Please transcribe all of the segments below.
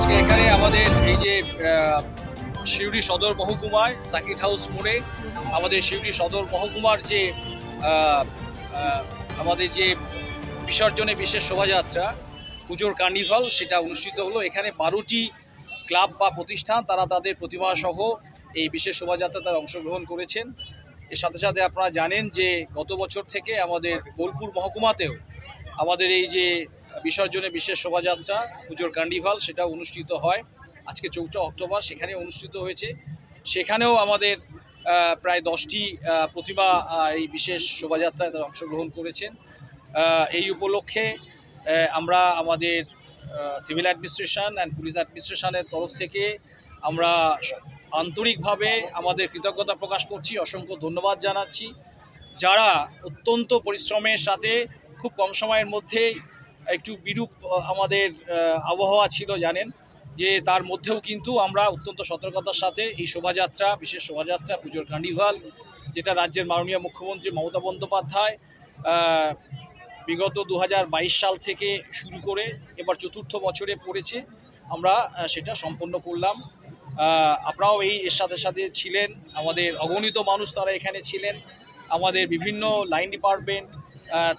আজকে এখানে আমাদের এই যে শিউরি সদর মহকুমায় সার্কিট হাউস মোড়ে আমাদের শিউরি সদর মহকুমার যে আমাদের যে বিসর্জনে বিশেষ শোভাযাত্রা পুজোর কার্নিভাল সেটা অনুষ্ঠিত হলো। এখানে 12টি ক্লাব বা প্রতিষ্ঠান তারা তাদের প্রতিমা সহ এই বিশেষ শোভাযাত্রা তারা অংশগ্রহণ করেছেন। এর সাথে সাথে আপনারা জানেন যে গত বছর থেকে আমাদের বোলপুর মহকুমাতেও আমাদের এই যে বিসর্জনে বিশেষ শোভাযাত্রা পুজোর কার্নিভাল সেটা অনুষ্ঠিত হয়। আজকে 4 অক্টোবর সেখানে অনুষ্ঠিত হয়েছে। সেখানেও আমাদের প্রায় 10টি প্রতিমা এই বিশেষ শোভাযাত্রায় তারা অংশগ্রহণ করেছেন। এই উপলক্ষে আমরা আমাদের সিভিল অ্যাডমিনিস্ট্রেশন অ্যান্ড পুলিশ অ্যাডমিনিস্ট্রেশনের তরফ থেকে আমরা আন্তরিকভাবে আমাদের কৃতজ্ঞতা প্রকাশ করছি, অসংখ্য ধন্যবাদ জানাচ্ছি। যারা অত্যন্ত পরিশ্রমের সাথে খুব কম সময়ের মধ্যে একটু বিরূপ আমাদের আবহাওয়া ছিল জানেন, যে তার মধ্যেও কিন্তু আমরা অত্যন্ত সতর্কতার সাথে এই শোভাযাত্রা বিশেষ শোভাযাত্রা পুজোর কার্নিভাল যেটা রাজ্যের মাননীয় মুখ্যমন্ত্রী মমতা বন্দ্যোপাধ্যায় বিগত 2022 সাল থেকে শুরু করে এবার 4র্থ বছরে পড়েছে, আমরা সেটা সম্পন্ন করলাম। আপনারাও এর সাথে সাথে ছিলেন, আমাদের অগণিত মানুষ তারা এখানে ছিলেন, আমাদের বিভিন্ন লাইন ডিপার্টমেন্ট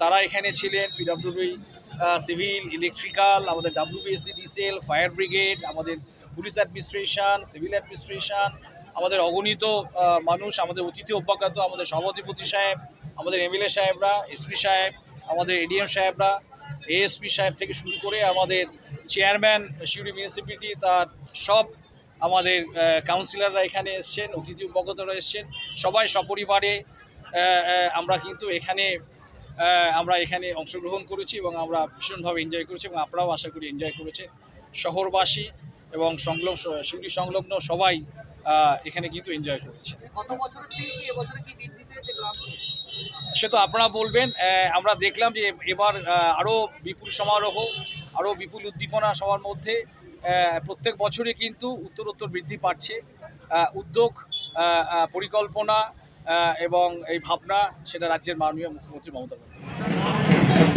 তারা এখানে ছিলেন, পিডব্লিউডি, সিভিল, ইলেকট্রিক্যাল, আমাদের WBSC-DCL, ফায়ার ব্রিগেড, আমাদের পুলিশ অ্যাডমিনিস্ট্রেশন, সিভিল অ্যাডমিনিস্ট্রেশন, আমাদের অগণিত মানুষ, আমাদের অতিথি অভ্যাগত, আমাদের সভাধিপতি সাহেব, আমাদের MLA সাহেবরা, SP সাহেব, আমাদের ADM সাহেবরা, ASP সাহেব থেকে শুরু করে আমাদের চেয়ারম্যান শিউরি মিউনিসিপ্যালিটি তার সব আমাদের কাউন্সিলররা এখানে এসছেন, অতিথি অভ্যাগতরা এসছেন, সবাই সপরিবারে আমরা কিন্তু আমরা এখানে অংশগ্রহণ করেছি এবং আমরা ভীষণভাবে এনজয় করেছি এবং আপনারাও আশা করি এনজয় করেছেন। শহরবাসী এবং শিউরি সংলগ্ন সবাই এখানে কিন্তু এনজয় করেছে। সে তো আপনারা বলবেন। আমরা দেখলাম যে এবার আরও বিপুল সমারোহ, আরও বিপুল উদ্দীপনা সবার মধ্যে। প্রত্যেক বছরই কিন্তু উত্তরোত্তর বৃদ্ধি পাচ্ছে উদ্যোগ, পরিকল্পনা এবং এই ভাবনা, সেটা রাজ্যের মাননীয় মুখ্যমন্ত্রী মমতা বন্দ্যোপাধ্যায়।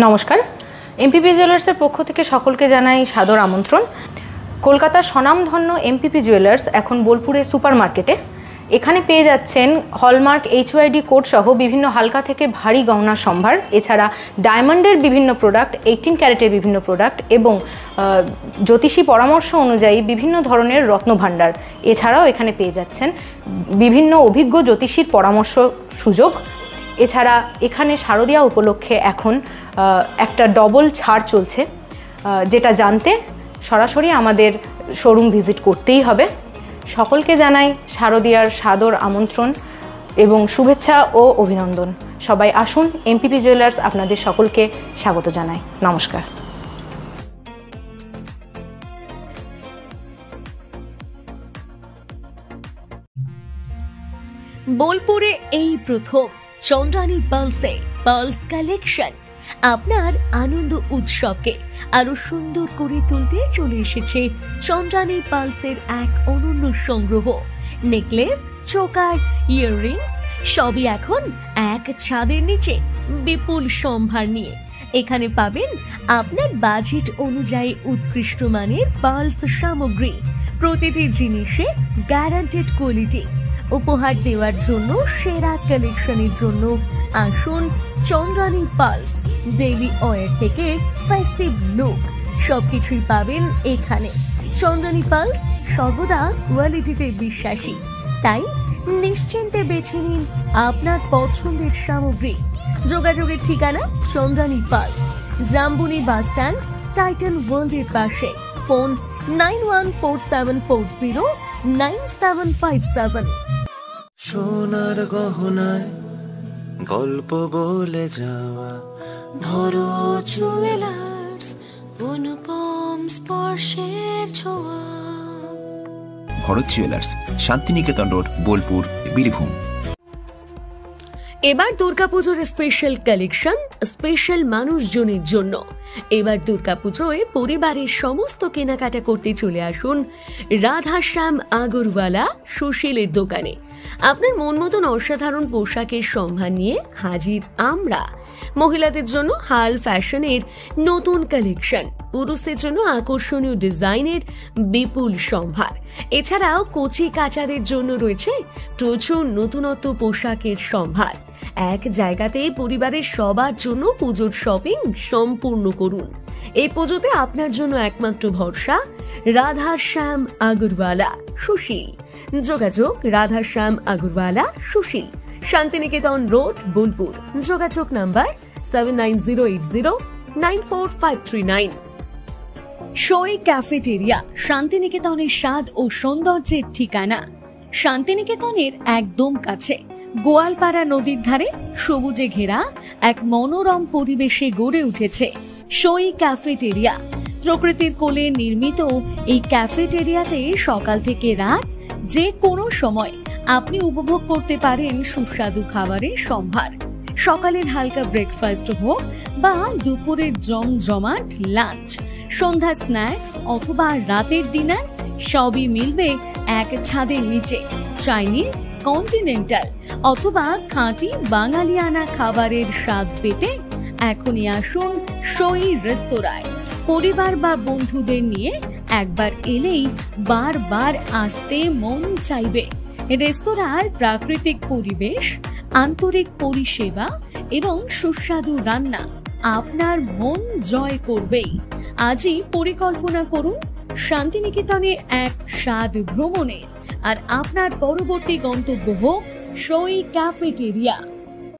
নমস্কার, এমপিপি জুয়েলার্সের পক্ষ থেকে সকলকে জানাই সাদর আমন্ত্রণ। কলকাতার স্বনামধন্য এমপিপি জুয়েলার্স এখন বোলপুরে সুপার মার্কেটে। এখানে পেয়ে যাচ্ছেন হলমার্ক HYD কোড সহ বিভিন্ন হালকা থেকে ভারী গহনার সম্ভার, এছাড়া ডায়মন্ডের বিভিন্ন প্রোডাক্ট, 18 ক্যারেটের বিভিন্ন প্রোডাক্ট এবং জ্যোতিষী পরামর্শ অনুযায়ী বিভিন্ন ধরনের রত্নভাণ্ডার। এছাড়াও এখানে পেয়ে যাচ্ছেন বিভিন্ন অভিজ্ঞ জ্যোতিষীর পরামর্শ সুযোগ। এছাড়া এখানে শারদীয়া উপলক্ষে এখন একটা ডবল ছাড় চলছে, যেটা জানতে সরাসরি আমাদের শোরুম ভিজিট করতেই হবে। সকলকে জানাই শারদীয়ার সাদর আমন্ত্রণ এবং শুভেচ্ছা ও অভিনন্দন। সবাই আসুন, এমপিপি জুয়েলার্স আপনাদের সকলকে স্বাগত জানাই। নমস্কার। বোলপুরে এই প্রথম চন্দ্রানী পালসে পালস কালেকশন আপনার আনন্দ উৎসবকে আরো সুন্দর করে তুলতে চলে এসেছে চন্দ্রানী পালসের এক অনন্য সংগ্রহ। নেকলেস, চোকার, ইয়াররিংস সবই এখন এক ছাদের নিচে বিপুল সম্ভার নিয়ে। এখানে পাবেন আপনার বাজেট অনুযায়ী উৎকৃষ্ট মানের পালস সামগ্রী, প্রতিটি জিনিসে গ্যারান্টেড কোয়ালিটি। উপহার দেওয়ার জন্য সেরা কালেকশনের জন্য আসুন চন্দ্রানী পালস। ডেইলি ওয়্যার থেকে ফেস্টিভ লুক সবকিছুই পাবেন এখানে। চন্দ্রানী পালস সর্বদা কোয়ালিটিতে বিশ্বাসী, তাই নিশ্চিন্তে বেছে নিন আপনার পছন্দের সামগ্রী। যোগাযোগের ঠিকানা Chandrani pulse, Jambuni bus stand, Titan ওয়ার্ল্ডের পাশে। ফোন 9147409757। সোনার গহনায় গল্প বলে যাওয়া ধরো জুয়েলার্স, অনুপম স্পর্শের ছোঁয়া। Bharat jewellers, Santiniketan road, Bolpur, Birbhum. এবার দুর্গাপুজোর স্পেশাল কালেকশন স্পেশাল মানুষজনের জন্য। এবার দুর্গাপুজোয় পরিবারের সমস্ত কেনাকাটা করতে চলে আসুন রাধাশ্যাম আগরওয়ালা সুশীলের দোকানে। আপনার মন মতন অসাধারণ পোশাকের সম্ভার নিয়ে হাজির আমরা। মহিলাদের জন্য হাল ফ্যাশনের নতুন কালেকশন, পুরুষদের জন্য আকর্ষণীয় ডিজাইনের বিপুল সম্ভার। এছাড়াও কচি কাচাদের জন্য রয়েছে প্রচুর নতুনত্ব পোশাকের সম্ভার। এক জায়গাতে পরিবারের সবার জন্য পুজোর শপিং সম্পূর্ণ করুন। এই পুজোতে আপনার জন্য একমাত্র ভরসা রাধাশ্যাম আগরওয়ালা সুশীল। যোগাযোগ রাধাশ্যাম আগরওয়ালা সুশীল, শান্তিনিকেতন রোড, বোলপুর। যোগাযোগ নাম্বার 7908094539। সই ক্যাফেটেরিয়া, শান্তিনিকেতনের স্বাদ ও সৌন্দর্যের ঠিকানা। শান্তিনিকেতনের একদম কাছে গোয়ালপাড়া নদীর ধারে সবুজে ঘেরা এক মনোরম পরিবেশে গড়ে উঠেছে সই ক্যাফেটেরিয়া। প্রকৃতির কোলে নির্মিত এই ক্যাফেটেরিয়াতে সকাল থেকে রাত যে কোনো সময় আপনি উপভোগ করতে পারেন সুস্বাদু খাবারের সম্ভার। সকালের হালকা ব্রেকফাস্ট হোক বা দুপুরের জমজমাট লাঞ্চ, সন্ধ্যার স্ন্যাক্স অথবা রাতের ডিনার, সবই মিলবে এক ছাদের নিচে। চাইনিজ, কন্টিনেন্টাল অথবা খাঁটি বাঙালিয়ানা খাবারের স্বাদ পেতে এখনই আসুন সই রেস্তোরাঁয়। পরিবার বা বন্ধুদের নিয়ে একবার এলেই বারবার আসতে মন চাইবে। রেস্তোরাঁর প্রাকৃতিক পরিবেশ, আন্তরিক পরিষেবা এবং সুস্বাদু রান্না আপনার মন জয় করবেই। আজই পরিকল্পনা করুন শান্তিনিকেতনে এক স্বাদ ভ্রমণের, আর আপনার পরবর্তী গন্তব্য হোক সই ক্যাফেটেরিয়া।